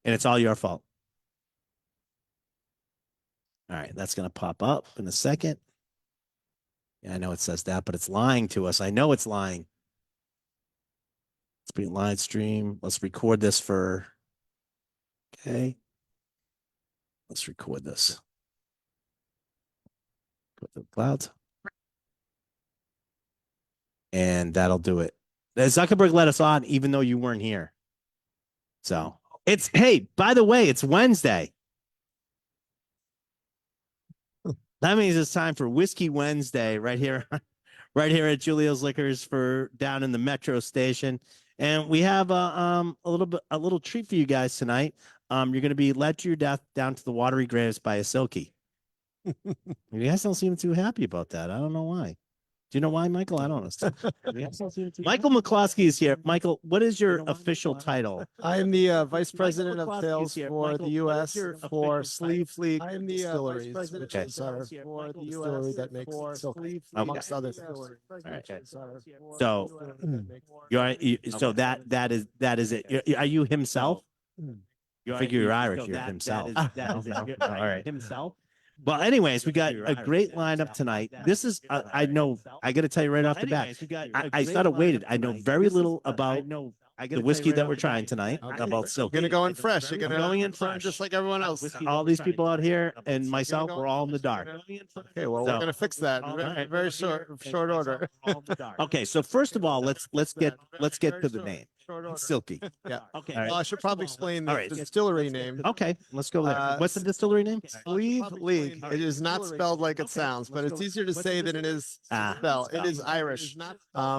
and it's all your fault. All right, that's going to pop up in a second. Yeah, I know it says that, but it's lying to us. I know it's lying. Let's be live stream. Let's record this for. Okay. Let's record this. Put the clouds. And that'll do it. Zuckerberg let us on even though you weren't here. So it's, hey, by the way, it's Wednesday. That means it's time for Whiskey Wednesday right here at Julio's Liquors for down in the Metro station. And we have a little treat for you guys tonight. You're going to be led to your death down to the watery graves by a Silkie. You guys don't seem too happy about that. I don't know why. Do you know why, Michael? I don't know. Michael McCloskey is here. Michael, what is your official title? I am the Vice President of Sales for the U.S. for Sleeve League Distilleries, which is our distillery that makes Silkie, amongst other things. So, so that is it. Are you himself? I figure you're Irish. You're himself. All right, himself. Well, anyways, we got a great lineup tonight. This is, I know, I got to tell you right off the bat, I thought it waited. I know very little about the whiskey that we're trying tonight, about Silkie. You're going to go in fresh. You're going in fresh, just like everyone else. All these people out here and myself, we're all in the dark. Okay, well, we're going to fix that in very short order. Okay, so first of all, let's get to the name. Silkie. Yeah. Okay. Well, I should probably explain the distillery name. Okay, let's go there. What's the distillery name? Sleeve League. It is not spelled like it sounds, but it's easier to say than it is spelled. It is Irish,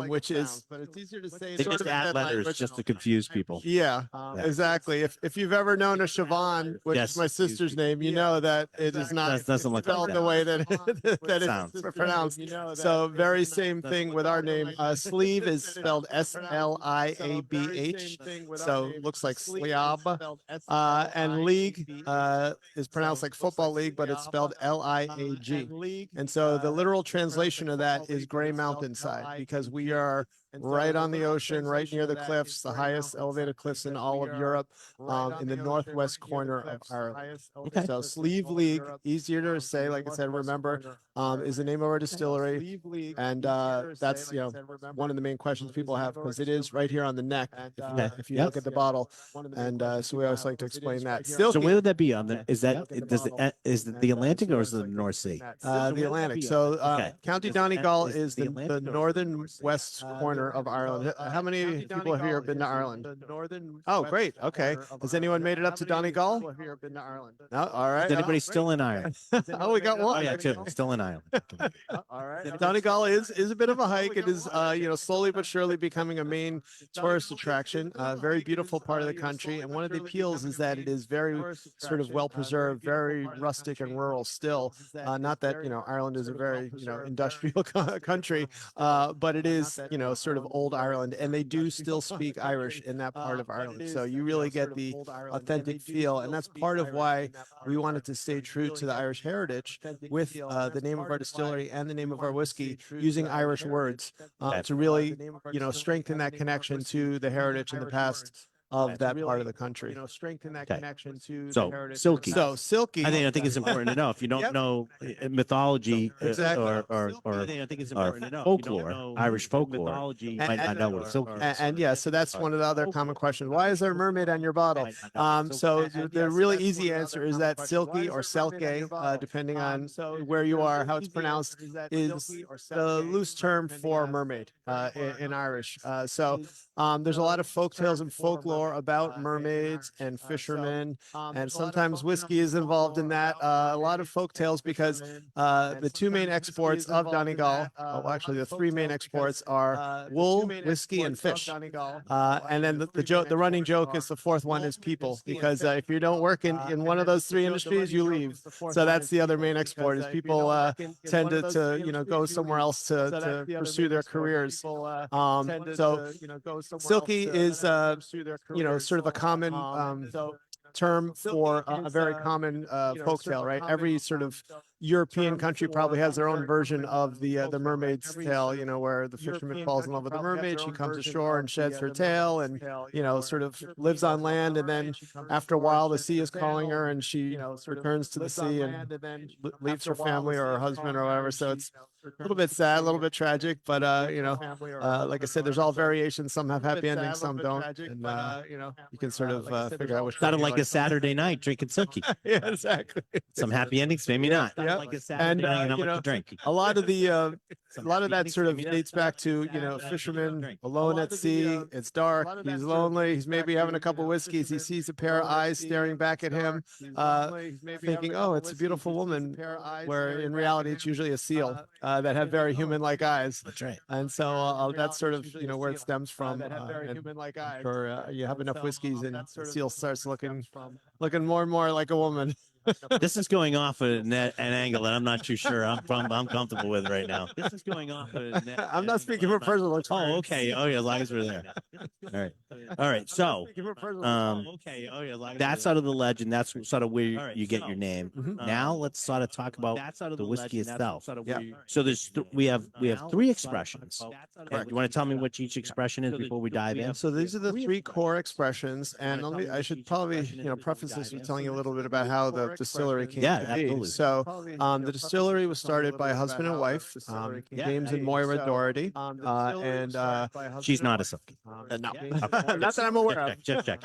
which is. But it's easier to say. They just add letters just to confuse people. Yeah, exactly. If you've ever known a Siobhan, which is my sister's name, you know that it is not spelled the way that it's pronounced. So very same thing with our name. Sleeve is spelled SLIAB. So it looks like Sliab, and league is pronounced like football league, but it's spelled LIAG. And so the literal translation of that is Gray Mountainside, because we are right on the ocean, right near the cliffs, the highest elevated cliffs in all of Europe, in the northwest corner of Ireland. Okay. So Sleeve League, easier to say, like I said, remember, is the name of our distillery. And that's, one of the main questions people have, because it is right here on the neck, if you look at the bottle. And so we always like to explain that. So where would that be on the, is it the Atlantic or is it the North Sea? The Atlantic. So County Donegal is the northern west corner of Ireland. How many people have here been to Ireland? Oh, great. Okay. Has anyone made it up to Donegal? No. All right. Is anybody still in Ireland? Oh, we got one. Oh, yeah, two. Still in Ireland. All right. Donegal is a bit of a hike. It is, slowly but surely becoming a main tourist attraction. Very beautiful part of the country. And one of the appeals is that it is very sort of well preserved, very rustic and rural still. Not that, Ireland is a very, industrial country, but it is, sort of old Ireland, and they do still speak Irish in that part of Ireland. So you really get the authentic feel, and that's part of why we wanted to stay true to the Irish heritage with the name of our distillery and the name of our whiskey using Irish words to really, strengthen that connection to the heritage in the past of that part of the country. Strengthen that connection to the heritage. Silkie. So Silkie. I think it's important to know if you don't know mythology or folklore, Irish folklore, you might not know what a Silkie is. And yeah, so that's one of the other common questions. Why is there a mermaid on your bottle? So the really easy answer is that Silkie or Selke, depending on where you are, how it's pronounced, is the loose term for mermaid in Irish. So there's a lot of folk tales and folklore about mermaids and fishermen, and sometimes whiskey is involved in that. A lot of folk tales, because the two main exports of Donegal, well, actually the three main exports are wool, whiskey, and fish. And then the running joke is the fourth one is people, because if you don't work in one of those three industries, you leave. So that's the other main export, is people tend to go somewhere else to pursue their careers. So Silkie is sort of a common term for a very common folktale, right? Every sort of European country probably has their own version of the Mermaid's Tale, you know, where the fisherman falls in love with the mermaid. She comes ashore and sheds her tail and, you know, sort of lives on land. And then after a while, the sea is calling her and she, you know, returns to the sea and leaves her family or her husband or whatever. So it's a little bit sad, a little bit tragic, but, you know, like I said, there's all variations. Some have happy endings, some don't. And, you know, you can sort of figure out which sounded like a Saturday night drinking Silkie. Yeah, exactly. Some happy endings, maybe not. Yeah. Like a Saturday night, you know, drink. a lot of that sort of dates back to, you know, fisherman alone at sea. It's dark. He's lonely. He's maybe having a couple whiskeys. He sees a pair of eyes staring back at him, thinking, "Oh, it's a beautiful woman," where in reality it's usually a seal that have very human-like eyes. That's right. And so that's sort of, you know, where it stems from. I'm sure you have enough whiskeys and the seal starts looking more and more like a woman. This is going off an angle that I'm not too sure I'm comfortable with right now. This is going off. I'm not speaking from personal experience. Oh, okay. Oh, yeah. As long as we're there. All right. All right. So, that's out of the legend. That's sort of where you get your name. Now let's sort of talk about the whiskey itself. Yeah. So we have three expressions. Do you want to tell me what each expression is before we dive in? So these are the three core expressions, and I should probably, you know, preface this with telling you a little bit about how the distillery came to be. Absolutely. So the distillery was started by a husband and wife, James and Moira Doherty, and she's not a Silkie. no, not that I'm aware of. Just check.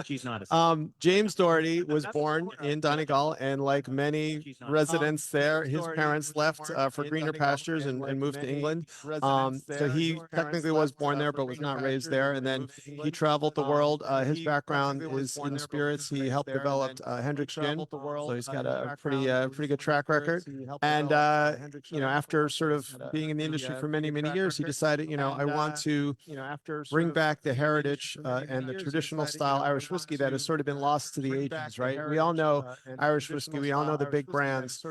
She's not a Silkie. James Doherty was born in Donegal, and like many residents there, his parents left for greener pastures and moved to England. So he technically was born there, but was not raised there. And then he traveled the world. His background is in spirits. He helped develop Hendrick's gin, so he's got a pretty good track record. And you know, after sort of being in the industry for many years, he decided, you know, I want to bring back the heritage and the traditional style Irish whiskey that has sort of been lost to the ages, right? We all know Irish whiskey, we all know the big brands,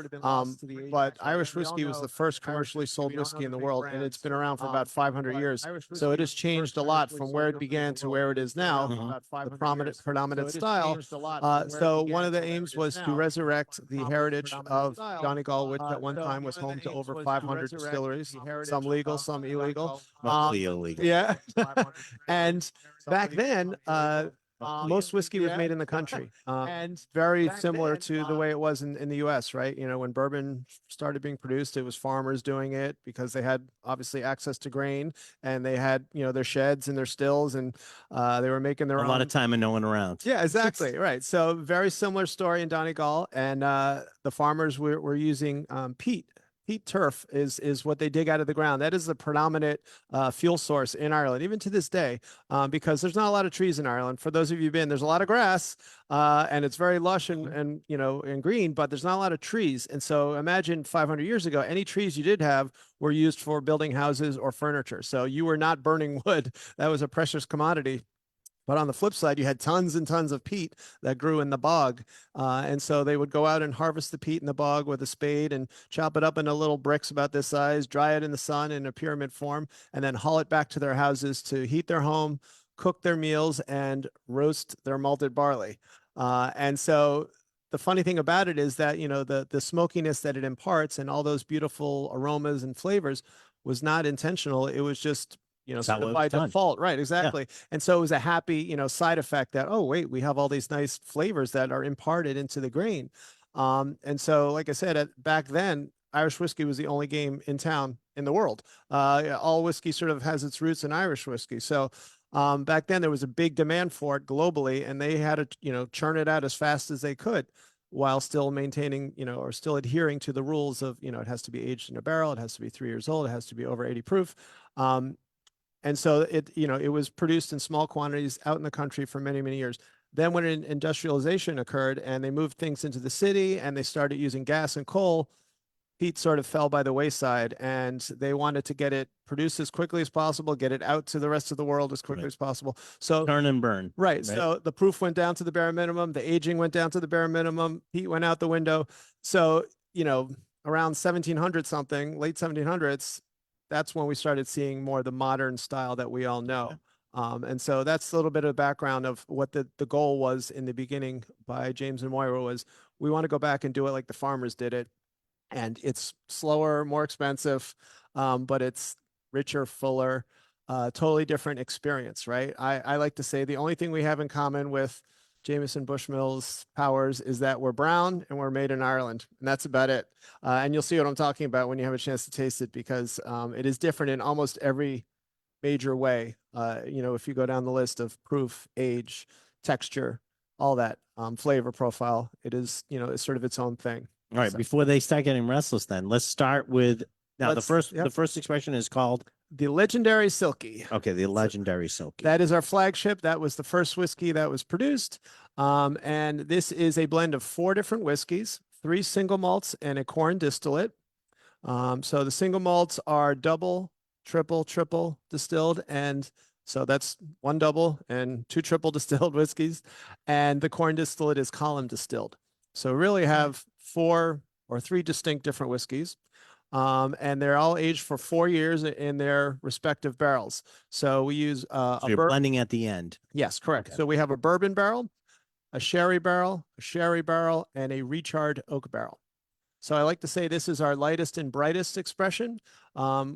but Irish whiskey was the first commercially sold whiskey in the world, and it's been around for about 500 years. So it has changed a lot from where it began to where it is now, the predominant style. So one of the aims was to resurrect the heritage of Donegal, which at one time was home to over 500 distilleries, some legal, some illegal. Mostly illegal. Yeah. And back then, most whiskey was made in the country, and very similar to the way it was in the US, right? You know, when bourbon started being produced, it was farmers doing it because they had obviously access to grain, and they had, you know, their sheds and their stills, and they were making their own. A lot of time and no one around. Yeah, exactly. Right. So very similar story in Donegal, and the farmers were using peat. Peat turf is what they dig out of the ground. That is the predominant fuel source in Ireland, even to this day, because there's not a lot of trees in Ireland. For those of you who've been, there's a lot of grass, and it's very lush and you know, and green, but there's not a lot of trees. And so imagine 500 years ago, any trees you did have were used for building houses or furniture. So you were not burning wood. That was a precious commodity. But on the flip side, you had tons and tons of peat that grew in the bog. And so they would go out and harvest the peat in the bog with a spade and chop it up into little bricks about this size, dry it in the sun in a pyramid form, and then haul it back to their houses to heat their home, cook their meals, and roast their malted barley. And so the funny thing about it is that, you know, the smokiness that it imparts and all those beautiful aromas and flavors was not intentional. It was just, you know, sort of by default. Right. Exactly. Yeah. And so it was a happy, you know, side effect that, oh, wait, we have all these nice flavors that are imparted into the grain. And so, like I said, back then, Irish whiskey was the only game in town in the world. All whiskey sort of has its roots in Irish whiskey. So back then there was a big demand for it globally, and they had to, you know, churn it out as fast as they could, while still maintaining, you know, or still adhering to the rules of, you know, it has to be aged in a barrel, it has to be 3 years old, it has to be over 80 proof. And so it, you know, it was produced in small quantities out in the country for many years. Then when industrialization occurred and they moved things into the city and they started using gas and coal, peat sort of fell by the wayside, and they wanted to get it produced as quickly as possible, get it out to the rest of the world as quickly as possible. So turn and burn. Right. So the proof went down to the bare minimum. The aging went down to the bare minimum. Peat went out the window. So, you know, around 1700 something, late 1700s, that's when we started seeing more of the modern style that we all know. And so that's a little bit of background of what the goal was in the beginning by James and Moira was we want to go back and do it like the farmers did it. And it's slower, more expensive, but it's richer, fuller, totally different experience, right? I like to say the only thing we have in common with Jameson Bushmills Powers is that we're brown and we're made in Ireland, and that's about it. And you'll see what I'm talking about when you have a chance to taste it because it is different in almost every major way. If you go down the list of proof, age, texture, all that flavor profile, it is, it's sort of its own thing. All right, so, before they start getting restless, then let's start with now the first expression is called the legendary Silkie. Okay, the legendary Silkie. That is our flagship. That was the first whiskey that was produced. And this is a blend of 4 different whiskeys, 3 single malts, and a corn distillate. So the single malts are double, triple distilled. And so that's 1 double and 2 triple distilled whiskeys. And the corn distillate is column distilled. So really have 4 or 3 distinct different whiskeys. And they're all aged for 4 years in their respective barrels. So we use so you're blending at the end. Yes, correct. Okay. So we have a bourbon barrel, a sherry barrel, and a recharred oak barrel. So I like to say this is our lightest and brightest expression,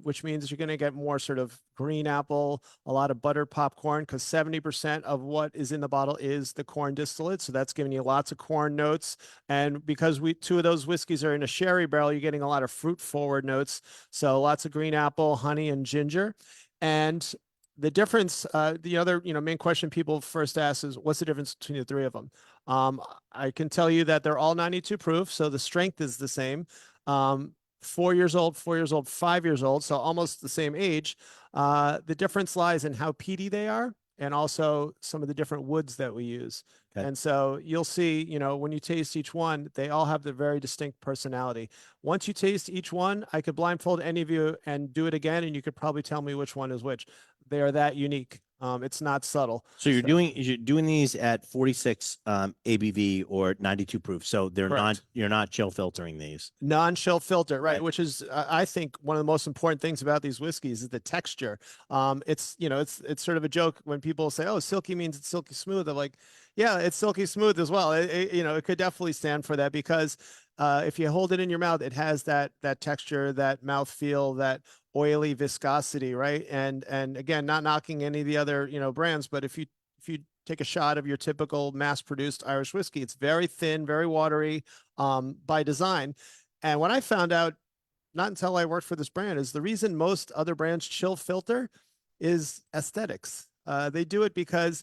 which means you're going to get more sort of green apple, a lot of buttered popcorn, because 70% of what is in the bottle is the corn distillate. So that's giving you lots of corn notes. And because 2 of those whiskeys are in a sherry barrel, you're getting a lot of fruit forward notes. So lots of green apple, honey, and ginger. And the difference, the other, main question people first ask is, what's the difference between the 3 of them? I can tell you that they're all 92 proof, so the strength is the same. 4 years old, 5 years old, so almost the same age. The difference lies in how peaty they are and also some of the different woods that we use. Okay. And so you'll see, when you taste each one, they all have their very distinct personality. Once you taste each one, I could blindfold any of you and do it again, and you could probably tell me which one is which. They are that unique. It's not subtle. So you're doing these at 46 ABV or 92 proof. So you're not chill filtering these. Non-chill filter, right? Which is I think one of the most important things about these whiskeys is the texture. It's sort of a joke when people say, "Oh, silky means it's silky smooth." I'm like, yeah, it's silky smooth as well. It could definitely stand for that because if you hold it in your mouth, it has that texture, that mouth feel, that oily viscosity, right? And again, not knocking any of the other brands, but if you take a shot of your typical mass-produced Irish whiskey, it's very thin, very watery by design. And what I found out, not until I worked for this brand, is the reason most other brands chill filter is aesthetics. They do it because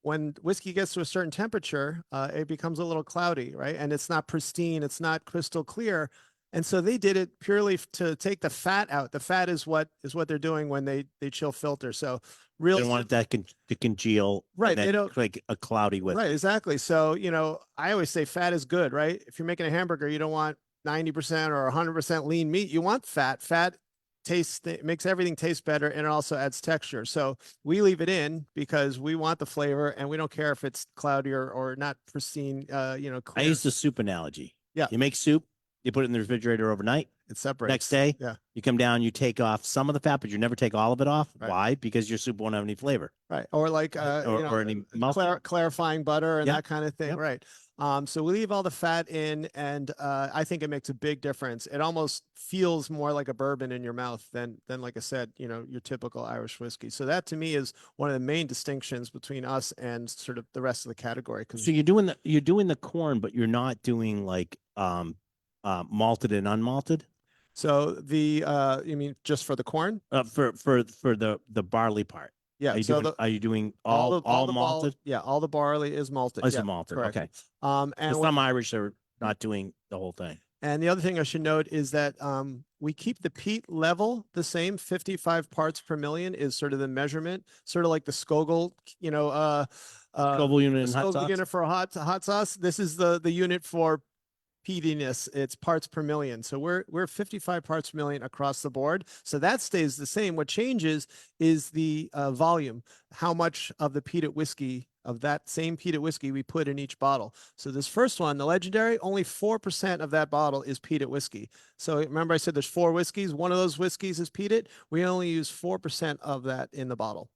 when whiskey gets to a certain temperature, it becomes a little cloudy, right? And it's not pristine, it's not crystal clear. And so they did it purely to take the fat out. The fat is what they're doing when they chill filter. So they don't want that to congeal, right? They don't like a cloudy whiskey. Right, exactly. So I always say fat is good, right? If you're making a hamburger, you don't want 90% or 100% lean meat. You want fat. Fat makes everything taste better, and it also adds texture. So we leave it in because we want the flavor, and we don't care if it's cloudy or not pristine. Clear. I use the soup analogy. Yeah, you make soup, you put it in the refrigerator overnight. It separates. Next day, yeah, you come down, you take off some of the fat, but you never take all of it off. Right. Why? Because your soup won't have any flavor. Right. Or like or any clarifying butter and that kind of thing. Yep. Right. So we leave all the fat in, and I think it makes a big difference. It almost feels more like a bourbon in your mouth than like I said, your typical Irish whiskey. So that to me is one of the main distinctions between us and sort of the rest of the category. So you're doing the corn, but you're not doing like malted and unmalted. So you mean just for the corn? For the barley part. Yeah. Are you doing all malted? Yeah, all the barley is malted. It's malted. Correct. Okay. And some Irish are not doing the whole thing. And the other thing I should note is that we keep the peat level the same. 55 parts per million is sort of the measurement, sort of like the Scoville, Scoville unit, unit for a hot sauce. This is the unit for peatiness. It's parts per million. So we're 55 parts per million across the board. So that stays the same. What changes is the volume, how much of the peated whiskey, of that same peated whiskey we put in each bottle. So this first one, the Legendary, only 4% of that bottle is peated whiskey. So remember I said there's 4 whiskeys. One of those whiskeys is peated. We only use 4% of that in the bottle.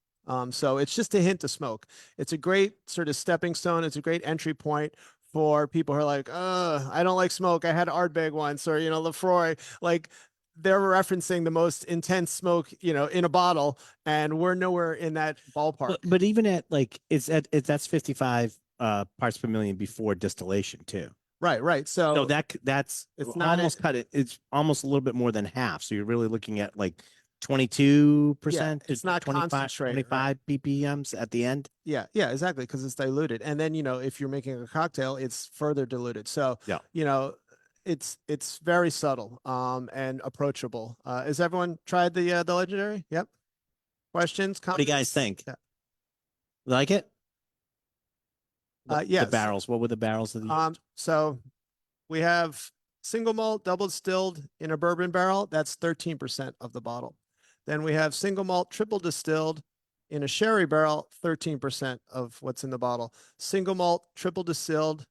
So it's just a hint of smoke. It's a great sort of stepping stone. It's a great entry point for people who are like, I don't like smoke. I had Ardbeg once, or, Lefroy. Like, they're referencing the most intense smoke, in a bottle, and we're nowhere in that ballpark. But even at like that's 55 parts per million before distillation too. Right. So that's it's not almost cut it. It's almost a little bit more than half. So you're really looking at like 22%. It's not 25 ppms at the end. Yeah, exactly, because it's diluted. And then, if you're making a cocktail, it's further diluted. So, it's very subtle and approachable. Has everyone tried the legendary? Yep. Questions? What do you guys think? Yeah. Like it? Yes. The barrels. What were the barrels of the So we have single malt, double distilled in a bourbon barrel. That's 13% of the bottle. Then we have single malt, triple distilled in a sherry barrel, 13% of what's in the bottle. Single malt, triple distilled,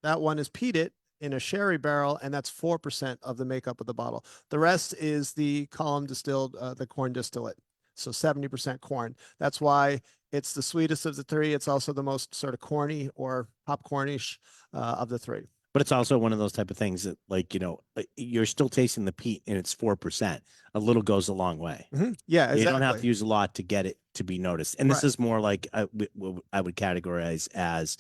that one is peated in a sherry barrel, and that's 4% of the makeup of the bottle. The rest is the column distilled, the corn distillate. So 70% corn. That's why it's the sweetest of the three. It's also the most sort of corny or popcornish of the three. But it's also one of those type of things that, like, you're still tasting the peat, and it's 4%. A little goes a long way. Mm-hmm. Yeah, exactly. You don't have to use a lot to get it to be noticed. And this is more like I would categorize as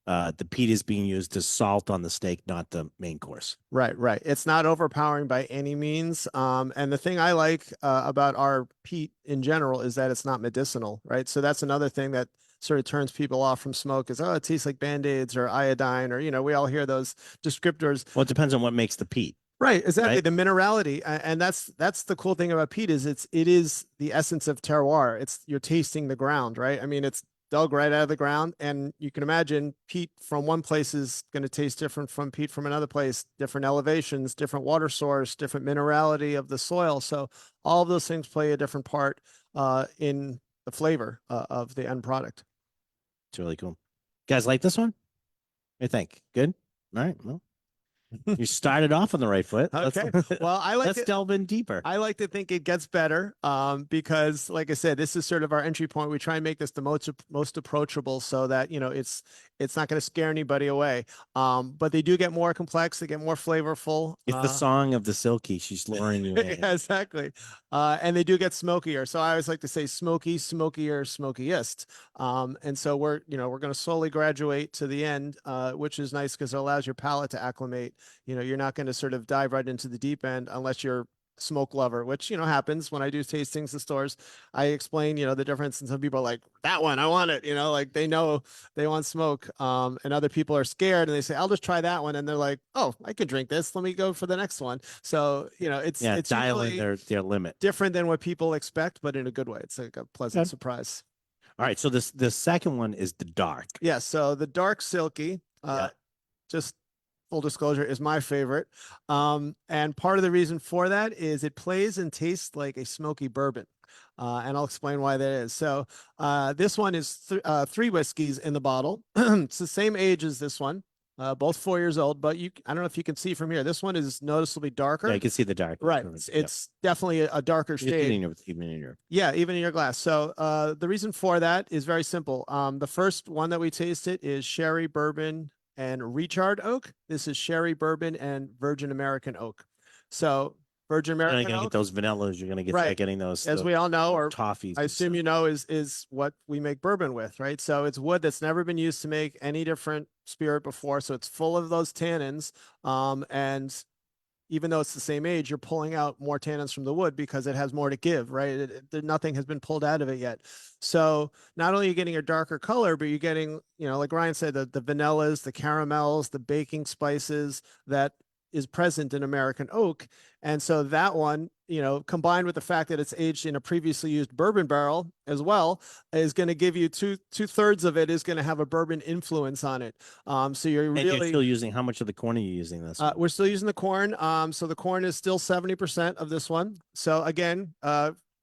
the peat is being used as salt on the steak, not the main course. Right. It's not overpowering by any means. And the thing I like about our peat in general is that it's not medicinal, right? So that's another thing that sort of turns people off from smoke is, it tastes like Band-Aids or iodine, or, we all hear those descriptors. Well, it depends on what makes the peat. Right, exactly. Right? The minerality, and that's the cool thing about peat is it is the essence of terroir. You're tasting the ground, right? I mean, it's dug right out of the ground, and you can imagine peat from one place is going to taste different from peat from another place, different elevations, different water source, different minerality of the soil. So all of those things play a different part in the flavor of the end product. It's really cool. You guys like this one? I think good. All right. Well, you started off on the right foot. Okay. Well, let's delve in deeper. I like to think it gets better because, like I said, this is sort of our entry point. We try and make this the most approachable so that, it's not going to scare anybody away. But they do get more complex. They get more flavorful. It's the song of the Silkie. She's luring you in. Yeah, exactly. And they do get smokier. So I always like to say smoky, smokier, smokiest. And so we're going to slowly graduate to the end, which is nice because it allows your palate to acclimate. You're not going to sort of dive right into the deep end unless you're smoke lover, which, happens when I do tastings in stores. I explain, the difference, and some people are like, that one, I want it, like they know they want smoke. And other people are scared and they say, I'll just try that one. And they're like, oh, I can drink this. Let me go for the next one. So, it's dialing their limit. Different than what people expect, but in a good way. It's like a pleasant surprise. All right. So the second one is the dark. Yeah. So the dark Silkie, just full disclosure, is my favorite. And part of the reason for that is it plays and tastes like a smoky bourbon. And I'll explain why that is. So this one is three whiskeys in the bottle. It's the same age as this one, both 4 years old, but I don't know if you can see from here. This one is noticeably darker. Yeah, you can see the dark. Right. It's definitely a darker shade. Even in your glass. So the reason for that is very simple. The first one that we tasted is sherry, bourbon, and recharred oak. This is sherry, bourbon, and virgin American oak. So virgin American oak. You're gonna get those vanillas. You're gonna get getting those, as we all know, or toffees. I assume is what we make bourbon with, right? So it's wood that's never been used to make any different spirit before. So it's full of those tannins, and even though it's the same age, you're pulling out more tannins from the wood because it has more to give, right? Nothing has been pulled out of it yet. So not only are you getting a darker color, but you're getting, like Ryan said, the vanillas, the caramels, the baking spices that is present in American oak. And so that one, combined with the fact that it's aged in a previously used bourbon barrel as well, is going to give you two-thirds of it is going to have a bourbon influence on it. So you're still using, how much of the corn are you using this? We're still using the corn. So the corn is still 70% of this one. So again,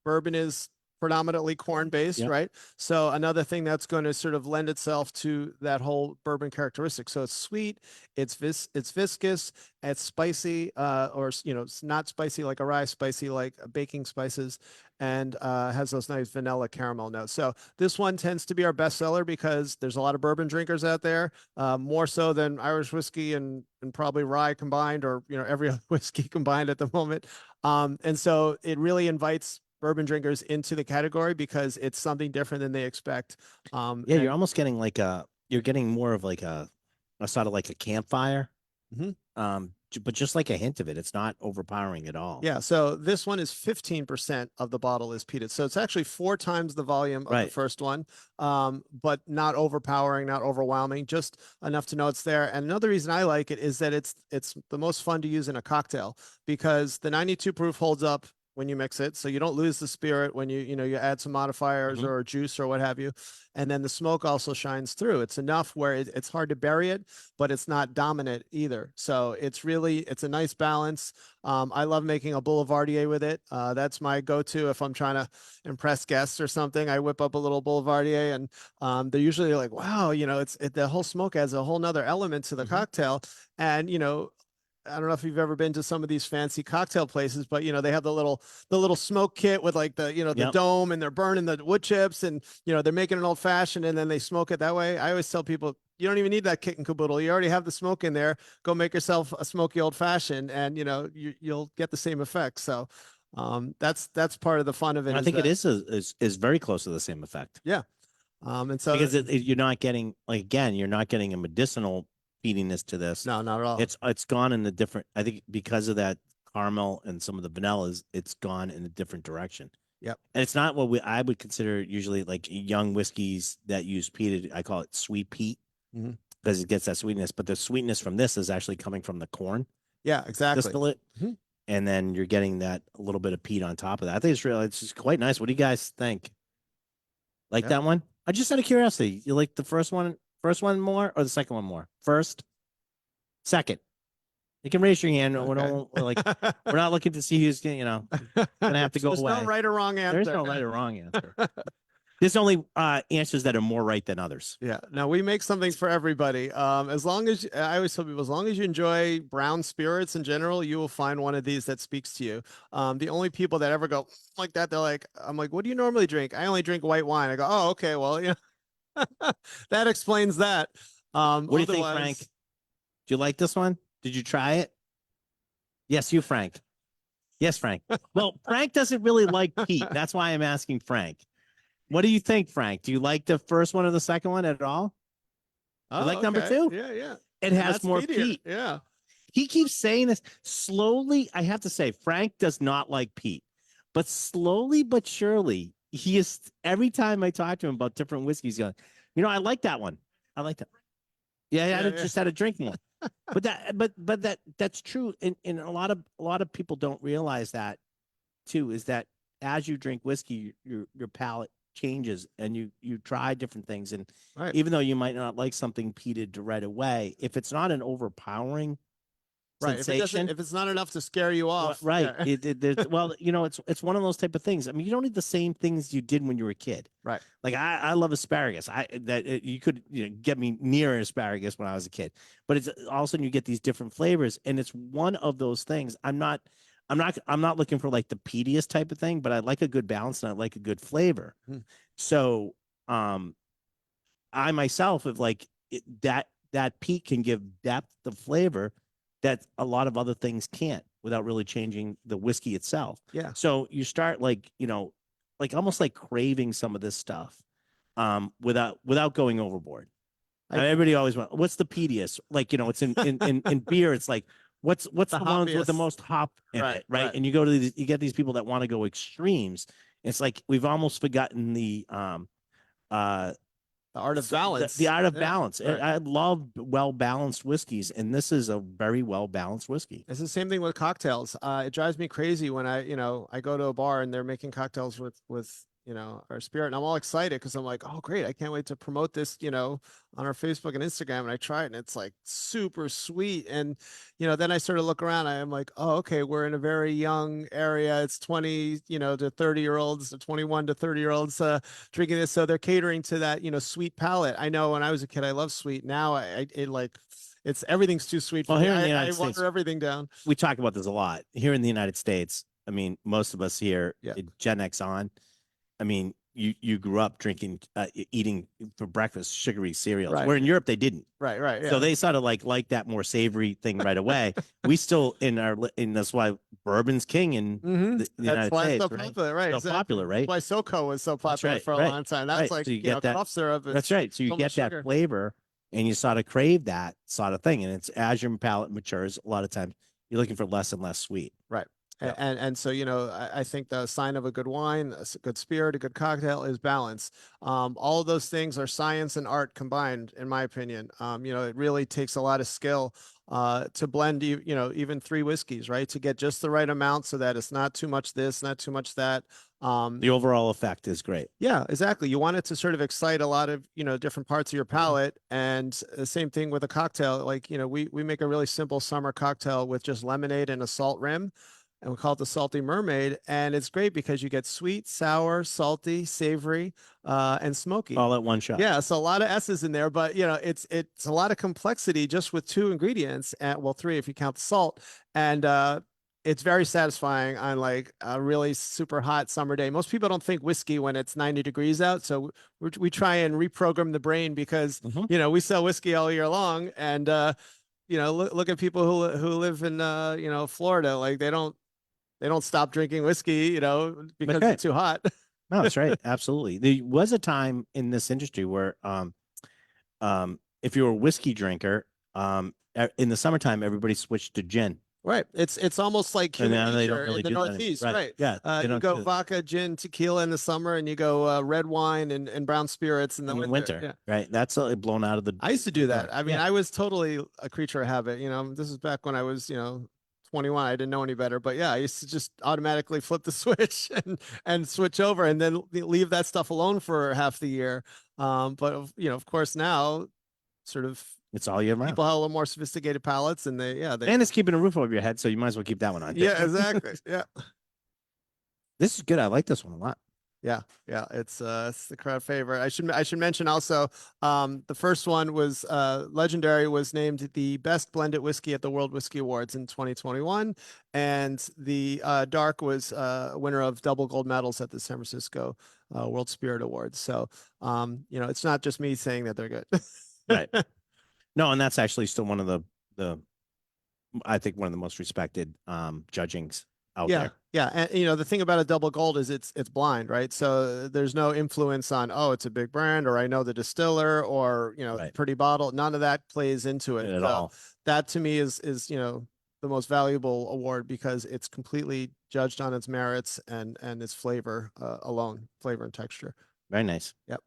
bourbon is predominantly corn based, Yep. right? So another thing that's going to sort of lend itself to that whole bourbon characteristic. So it's sweet, it's viscous, it's spicy, or it's not spicy like a rye, spicy like baking spices, and has those nice vanilla caramel notes. So this one tends to be our best seller because there's a lot of bourbon drinkers out there, more so than Irish whiskey and probably rye combined, or every other whiskey combined at the moment. And so it really invites bourbon drinkers into the category because it's something different than they expect. Yeah, you're almost getting you're getting more of like a sort of like a campfire. But just like a hint of it, it's not overpowering at all. Yeah, so this one is 15% of the bottle is peated. So it's actually 4 times the volume of the first one, but not overpowering, not overwhelming, just enough to know it's there. And another reason I like it is that it's the most fun to use in a cocktail because the 92 proof holds up when you mix it, so you don't lose the spirit when you add some modifiers or juice or what have you. And then the smoke also shines through. It's enough where it's hard to bury it, but it's not dominant either. So it's a nice balance. I love making a Boulevardier with it. That's my go-to if I'm trying to impress guests or something. I whip up a little Boulevardier, and they're usually like, "Wow, the whole smoke adds a whole nother element to the cocktail." And I don't know if you've ever been to some of these fancy cocktail places, but they have the little smoke kit with like the dome, and they're burning the wood chips, and they're making an old fashioned and then they smoke it that way. I always tell people you don't even need that kit and caboodle. You already have the smoke in there. Go make yourself a smoky old fashioned, and you'll get the same effect. So that's part of the fun of it. I think it is very close to the same effect. Yeah. And so because you're not getting you're not getting a medicinal feediness to this. No, not at all. It's gone in a different. I think because of that caramel and some of the vanillas, it's gone in a different direction. Yep. And it's not what I would consider usually like young whiskeys that use peated. I call it sweet peat because it gets that sweetness. But the sweetness from this is actually coming from the corn. Yeah, exactly. Distillate. And then you're getting that a little bit of peat on top of that. I think it's just quite nice. What do you guys think? Like that one? I just out of curiosity, you like the first one more or the second one more? First, second. You can raise your hand. Okay. We're not looking to see who's gonna have to go away. There's no right or wrong answer. There's no right or wrong answer. There's only answers that are more right than others. Yeah. Now we make something for everybody. As long as I always tell people, as long as you enjoy brown spirits in general, you will find one of these that speaks to you. The only people that ever go like that, they're like, I'm like, what do you normally drink? I only drink white wine. I go, oh, okay, well, that explains that. What do you think, Frank? Do you like this one? Did you try it? Yes, you, Frank. Yes, Frank. Well, Frank doesn't really like peat. That's why I'm asking Frank. What do you think, Frank? Do you like the first one or the second one at all? You like number 2? Yeah. It has more peat. Yeah. He keeps saying this slowly. I have to say, Frank does not like peat, but slowly but surely, he is. Every time I talk to him about different whiskeys, he's going, I like that one. I like that. Yeah, I just had a drink one. But that's true. And a lot of people don't realize that too, is that as you drink whiskey, your palate changes and you try different things. And even though you might not like something peated right away, if it's not an overpowering sensation, if it's not enough to scare you off, well, it's one of those type of things. I mean, you don't need the same things you did when you were a kid, right? Like I love asparagus. You could get me near asparagus when I was a kid, but it's all of a sudden you get these different flavors, and it's one of those things. I'm not looking for like the peatiest type of thing, but I like a good balance and I like a good flavor. So, I myself have that peat can give depth of flavor that a lot of other things can't without really changing the whiskey itself. Yeah. So you start almost like craving some of this stuff, without going overboard. Everybody always wants, what's the peatiest? It's in beer. It's like, what's the ones with the most hop in it, right? And you go to you get these people that want to go extremes. It's like we've almost forgotten the art of balance. The art of balance. Right. I love well-balanced whiskeys, and this is a very well-balanced whiskey. It's the same thing with cocktails. It drives me crazy when I go to a bar and they're making cocktails with our spirit. And I'm all excited because I'm like, oh, great. I can't wait to promote this, on our Facebook and Instagram. And I try it and it's like super sweet. And, then I sort of look around. I'm like, oh, okay, we're in a very young area. It's 20, to 30-year-olds, 21 to 30-year-olds drinking this. So they're catering to that, sweet palate. I know when I was a kid, I loved sweet. Now it's everything's too sweet for well, me. here in the I United water States, everything down. we talk about this a lot here in the United States. I mean, most of us here, Yeah. Gen X on, I mean, you grew up drinking, eating for breakfast sugary cereals. Right. Where in Europe they didn't. Right. Yeah. So they sort of like that more savory thing right away. We still in that's why bourbon's king in the United States. So popular, right? So exactly. popular, right? That's why SoCo was so popular for a long time. That's like so you get that cough syrup. That's right. So you get that flavor, and you sort of crave that sort of thing. And it's as your palate matures, a lot of times you're looking for less and less sweet. Right. Yeah. And so, I think the sign of a good wine, a good spirit, a good cocktail is balance. All of those things are science and art combined, in my opinion. It really takes a lot of skill to blend, even 3 whiskeys, right? To get just the right amount so that it's not too much this, not too much that. The overall effect is great. Yeah, exactly. You want it to sort of excite a lot of, different parts of your palate. And the same thing with a cocktail. Like, we make a really simple summer cocktail with just lemonade and a salt rim. And we call it the Salty Mermaid. And it's great because you get sweet, sour, salty, savory, and smoky. All at one shot. Yeah, so a lot of S's in there, but it's a lot of complexity just with 2 ingredients, and 3 if you count the salt. And it's very satisfying on like a really super hot summer day. Most people don't think whiskey when it's 90 degrees out, so we try and reprogram the brain because we sell whiskey all year long, and look at people who live in Florida, like they don't stop drinking whiskey, because it's too hot. No, that's right. Absolutely. There was a time in this industry where, if you were a whiskey drinker, in the summertime, everybody switched to gin. Right. It's almost like they don't really in the Northeast, right? Yeah. You go vodka, gin, tequila in the summer, and you go red wine and brown spirits in the winter. Yeah. Right. That's blown out of the. I used to do that. I mean, I was totally a creature of habit. This is back when I was, 21. I didn't know any better, but yeah, I used to just automatically flip the switch and switch over, and then leave that stuff alone for half the year. But of course now, sort of, it's all year round. People have a little more sophisticated palates, and and it's keeping a roof over your head, so you might as well keep that one on. Yeah, exactly. Yeah, this is good. I like this one a lot. Yeah, it's the crowd favorite. I should mention also, the first one was Legendary was named the best blended whiskey at the World Whiskey Awards in 2021, and the Dark was winner of double gold medals at the San Francisco World Spirit Awards. So it's not just me saying that they're good. Right. No, and that's actually still one of the I think one of the most respected judgings out there. Yeah. And the thing about a double gold is it's blind, right? So there's no influence on, oh, it's a big brand, or I know the distiller, or Right. pretty bottle. None of that plays into it at all. That to me is the most valuable award, because it's completely judged on its merits and its flavor alone, flavor and texture. Very nice. Yep.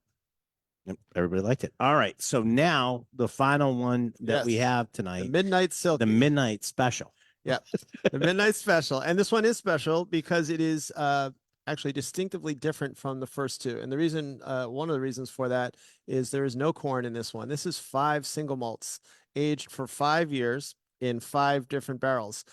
Everybody liked it. All right. So now the final one that we have tonight, the Midnight Silkie, the Midnight Special. Yeah, the Midnight Special. And this one is special because it is actually distinctively different from the first 2. And the reason, one of the reasons for that is there is no corn in this one. This is 5 single malts aged for 5 years in 5 different barrels.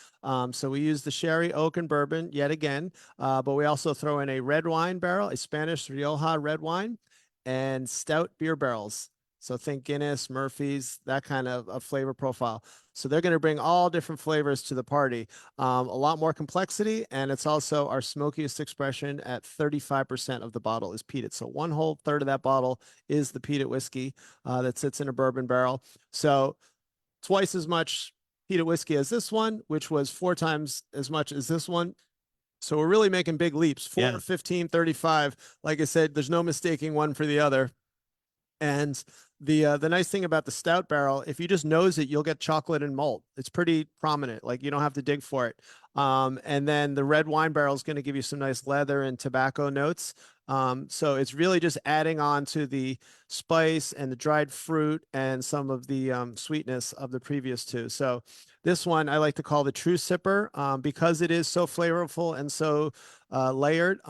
So we use the sherry, oak, and bourbon yet again, but we also throw in a red wine barrel, a Spanish Rioja red wine, and stout beer barrels. So think Guinness, Murphy's, that kind of flavor profile. So they're going to bring all different flavors to the party. A lot more complexity, and it's also our smokiest expression at 35% of the bottle is peated. So 1/3 of that bottle is the peated whiskey that sits in a bourbon barrel. So twice as much peated whiskey as this one, which was 4 times as much as this one. So we're really making big leaps. 4, 15, 35. Like I said, there's no mistaking one for the other. And the nice thing about the stout barrel, if you just nose it, you'll get chocolate and malt. It's pretty prominent. Like, you don't have to dig for it. And then the red wine barrel is going to give you some nice leather and tobacco notes. So it's really just adding on to the spice and the dried fruit and some of the sweetness of the previous 2. So this one I like to call the true sipper, because it is so flavorful and so layered.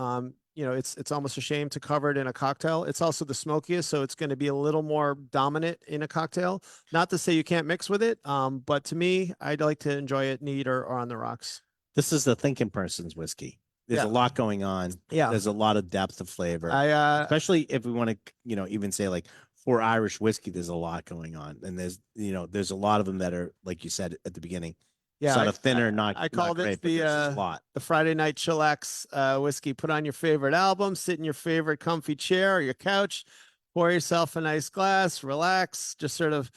it's almost a shame to cover it in a cocktail. It's also the smokiest, so it's going to be a little more dominant in a cocktail. Not to say you can't mix with it, but to me, I'd like to enjoy it neat or on the rocks. This is the thinking person's whiskey. There's a lot going on. Yeah. There's a lot of depth of flavor. Especially if we want to, even say like for Irish whiskey, there's a lot going on. And there's a lot of them that are, like you said at the beginning, sort of thinner, I call this the Friday night chillax whiskey. Put on your favorite album, sit in your favorite comfy chair or your couch, pour yourself a nice glass, relax, just sort of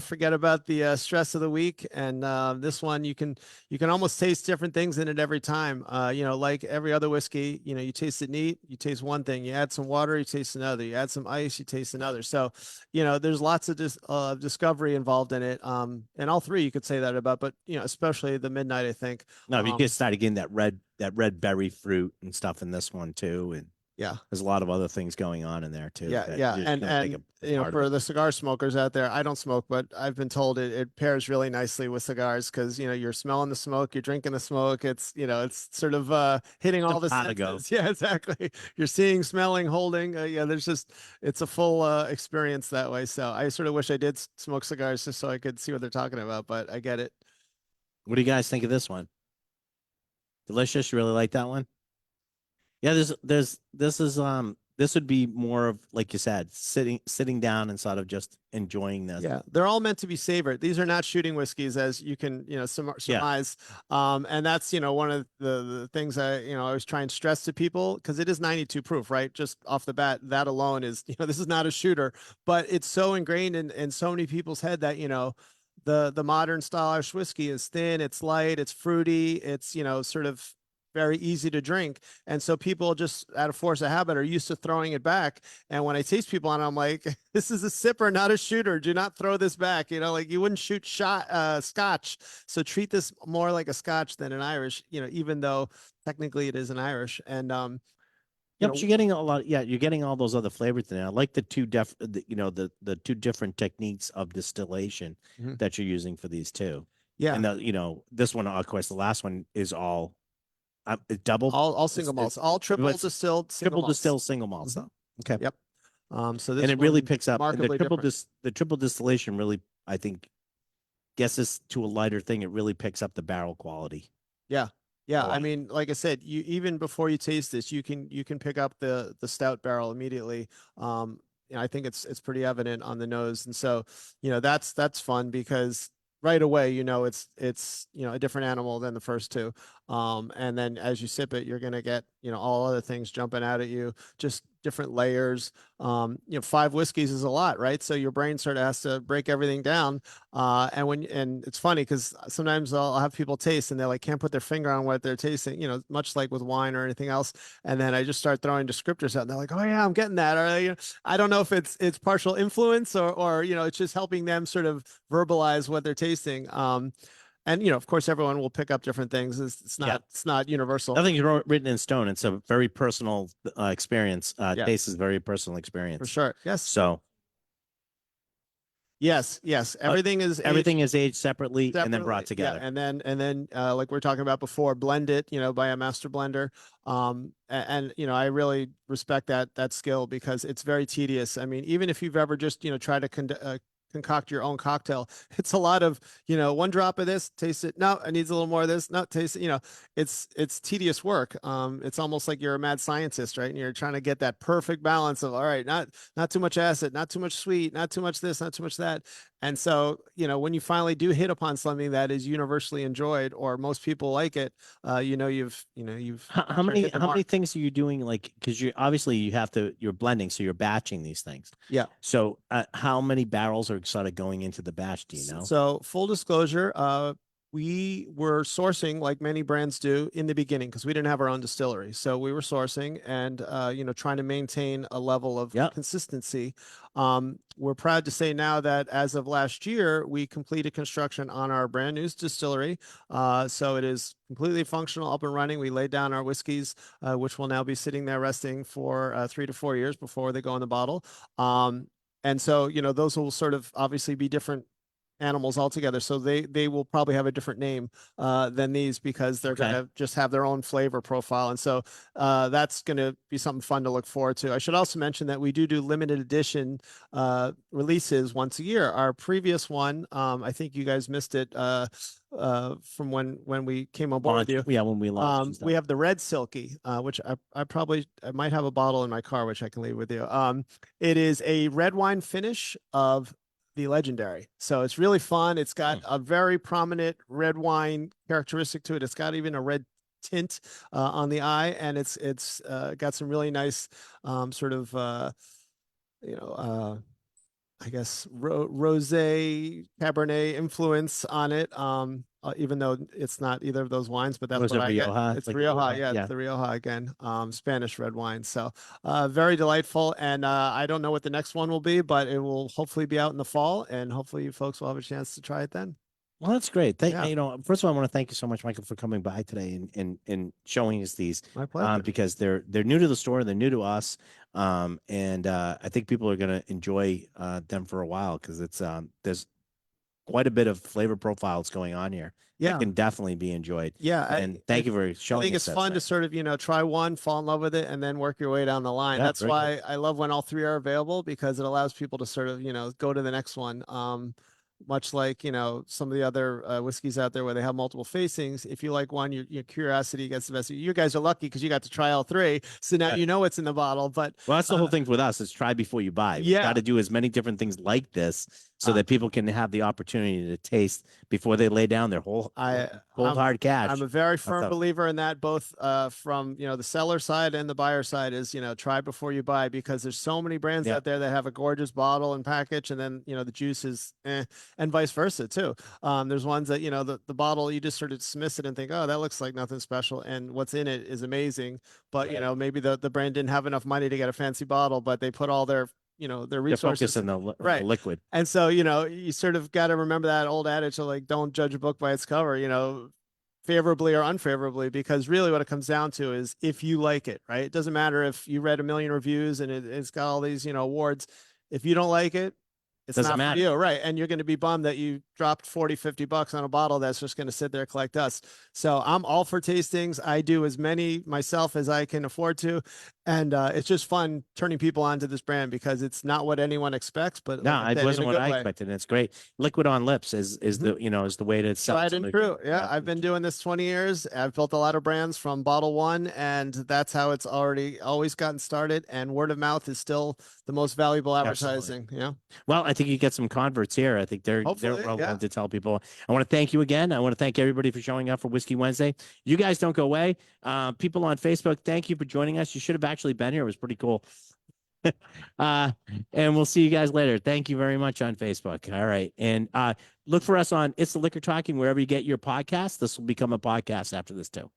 forget about the stress of the week. And this one, you can almost taste different things in it every time. Like every other whiskey, you taste it neat, you taste one thing, you add some water, you taste another, you add some ice, you taste another. So, there's lots of discovery involved in it. And all three you could say that about, but especially the Midnight, I think. No, you get started getting that red berry fruit and stuff in this one too. And yeah, there's a lot of other things going on in there too. Yeah. And for the cigar smokers out there, I don't smoke, but I've been told it pairs really nicely with cigars because you're smelling the smoke, you're drinking the smoke. It's it's sort of hitting all the senses. Yeah, exactly. You're seeing, smelling, holding. It's a full experience that way. So I sort of wish I did smoke cigars just so I could see what they're talking about, but I get it. What do you guys think of this one? Delicious. You really like that one? Yeah, this would be more of, like you said, sitting down and sort of just enjoying this. Yeah, they're all meant to be savored. These are not shooting whiskeys, as you can surmise. And that's one of the things I was trying to stress to people, because it is 92 proof, right? Just off the bat, that alone is this is not a shooter, but it's so ingrained in so many people's head that the modern style Irish whiskey is thin, it's light, it's fruity, it's sort of very easy to drink. And so people just out of force of habit are used to throwing it back. And when I taste people on it, I'm like, this is a sipper, not a shooter. Do not throw this back. Like you wouldn't shoot scotch. So treat this more like a scotch than an Irish, even though technically it is an Irish. And yep, you're getting a lot. Yeah, you're getting all those other flavors in there. I like the two the two different techniques of distillation that you're using for these two. Yeah, and this one, of course, the last one is all double, all single malts, all triple distilled single malts. Though. Okay. Yep. So this and it really picks up. The triple distillation really, I think, gets us to a lighter thing. It really picks up the barrel quality. Yeah. Yeah, I mean, like I said, you even before you taste this, you can pick up the stout barrel immediately. I think it's pretty evident on the nose, and so that's fun because right away it's a different animal than the first two. And then as you sip it, you're gonna get all other things jumping out at you, just different layers. 5 whiskeys is a lot, right? So your brain sort of has to break everything down. And it's funny because sometimes I'll have people taste and they're like can't put their finger on what they're tasting, much like with wine or anything else. And then I just start throwing descriptors out and they're like, oh yeah, I'm getting that. Or I don't know if it's partial influence or it's just helping them sort of verbalize what they're tasting. And of course, everyone will pick up different things. It's not universal. Nothing's written in stone. It's a very personal experience. Taste is very personal experience for sure. Yes. So. Yes. Everything is aged separately and then brought together. Yeah. And then like we are talking about before, blend it, by a master blender. And I really respect that skill because it's very tedious. I mean, even if you've ever just tried to concoct your own cocktail, it's a lot of one drop of this, taste it, no, it needs a little more of this, no, taste it. It's tedious work. It's almost like you're a mad scientist, right? And you're trying to get that perfect balance of all right, not too much acid, not too much sweet, not too much this, not too much that. And so when you finally do hit upon something that is universally enjoyed or most people like it, you've how many things are you doing, like, because you're blending, so you're batching these things. Yeah. So how many barrels are sort of going into the batch, do you know? So full disclosure, we were sourcing like many brands do in the beginning because we didn't have our own distillery. So we were sourcing and trying to maintain a level of consistency. We're proud to say now that as of last year, we completed construction on our brand new distillery. So it is completely functional, up and running. We laid down our whiskeys, which will now be sitting there resting for 3 to 4 years before they go in the bottle. And so, those will sort of obviously be different animals altogether. So they will probably have a different name than these because they're going to just have their own flavor profile. And so that's going to be something fun to look forward to. I should also mention that we do limited edition releases once a year. Our previous one, I think you guys missed it from when we came on board with you. Yeah, when we launched. We have the red Silkie, which I might have a bottle in my car, which I can leave with you. It is a red wine finish of the legendary. So it's really fun. It's got a very prominent red wine characteristic to it. It's got even a red tint on the eye, and it's got some really nice sort of I guess rosé Cabernet influence on it. Even though it's not either of those wines, but that's what I get. It's like Rioja. Yeah, it's the Rioja again. Spanish red wine. So very delightful. And I don't know what the next one will be, but it will hopefully be out in the fall, and hopefully you folks will have a chance to try it then. Well, that's great. First of all, I want to thank you so much, Michael, for coming by today and showing us these. My pleasure. Because they're new to the store, they're new to us, and I think people are going to enjoy them for a while because it's there's quite a bit of flavor profiles going on here. Yeah, it can definitely be enjoyed. Yeah, and thank you for showing. I think it's fun to sort of try one, fall in love with it, and then work your way down the line. That's why I love when all three are available, because it allows people to sort of go to the next one. Much like some of the other whiskeys out there where they have multiple facings. If you like one, your curiosity gets the best. You guys are lucky because you got to try all three, so now you know what's in the bottle. But that's the whole thing with us, is try before you buy. Yeah, got to do as many different things like this so that people can have the opportunity to taste before they lay down their whole hard cash. I'm a very firm believer in that, both from the seller side and the buyer side, is try before you buy, because there's so many brands out there that have a gorgeous bottle and package, and then the juice is and vice versa too. There's ones that the bottle, you just sort of dismiss it and think, oh, that looks like nothing special, and what's in it is amazing, but maybe the brand didn't have enough money to get a fancy bottle, but they put all their their resources in the liquid. And so you sort of got to remember that old adage of like, don't judge a book by its cover, favorably or unfavorably, because really what it comes down to is if you like it, right? It doesn't matter if you read a million reviews and it's got all these awards. If you don't like it, it's not for you, right? And you're going to be bummed that you dropped $40-50 on a bottle that's just going to sit there, collect dust. So I'm all for tastings. I do as many myself as I can afford to, and it's just fun turning people onto this brand, because it's not what anyone expects. But no, it wasn't what I expected. And it's great. Liquid on lips is the way to sell. Tried and true. Yeah, I've been doing this 20 years. I've built a lot of brands from bottle one, and that's how it's always gotten started. And word of mouth is still the most valuable advertising. Absolutely. Yeah. Well, I think you get some converts here. I think they're willing to tell people. I want to thank you again. I want to thank everybody for showing up for Whiskey Wednesday. You guys don't go away. People on Facebook, thank you for joining us. You should have actually been here. It was pretty cool. And we'll see you guys later. Thank you very much on Facebook. All right. And look for us on It's the Liquor Talking, wherever you get your podcast. This will become a podcast after this too.